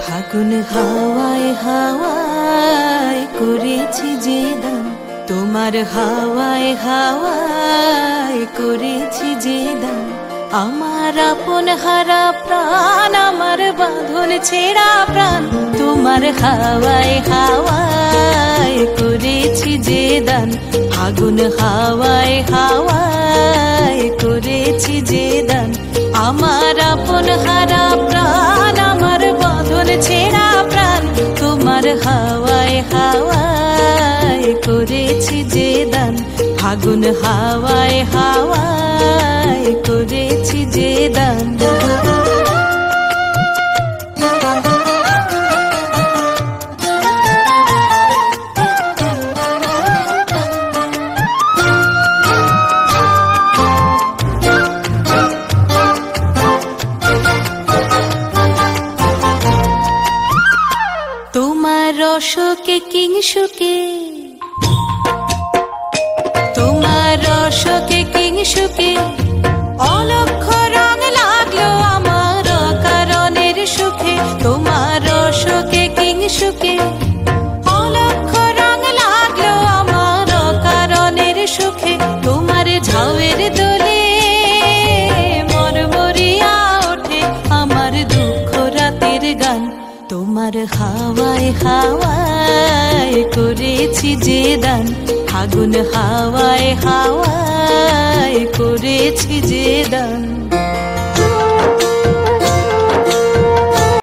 ফাগুন হাওয়ায় হাওয়ায় করেছি যে দান, তোমার হাওয়ায় হাওয়ায় করেছি যে দান। আমার আপন হারা প্রাণ, আমার বাঁধন ছেঁড়া প্রাণ, তোমার হাওয়ায় হাওয়ায় করেছি যে দান। ফাগুন হাওয়ায় হাওয়ায় করেছি যে দান। আমার আপন হারা প্রাণ, আমার বাঁধন ছেঁড়া প্রাণ, তোমার হাওয়ায় হাওয়ায় করেছি যে দান। ফাগুন হাওয়ায় হাওয়ায় করেছি যে দান। তোমার রসকে কিংসুকে, তোমার রসকে কিংসুকে অলক্ষ রং লাগলো আমার কারণের সুখে। তোমার রসকে কিংসুকে অলক্ষ রং লাগলো আমার কারণের সুখে। তোমার ঝাউয়ের দোলে মরমরিয়া ওঠে আমার দুঃখ রাতের গান। তোমার হাওয়ায় হাওয়ায় করেছি যে দান। ফাগুন হাওয়ায় হাওয়ায় করেছি যে দান।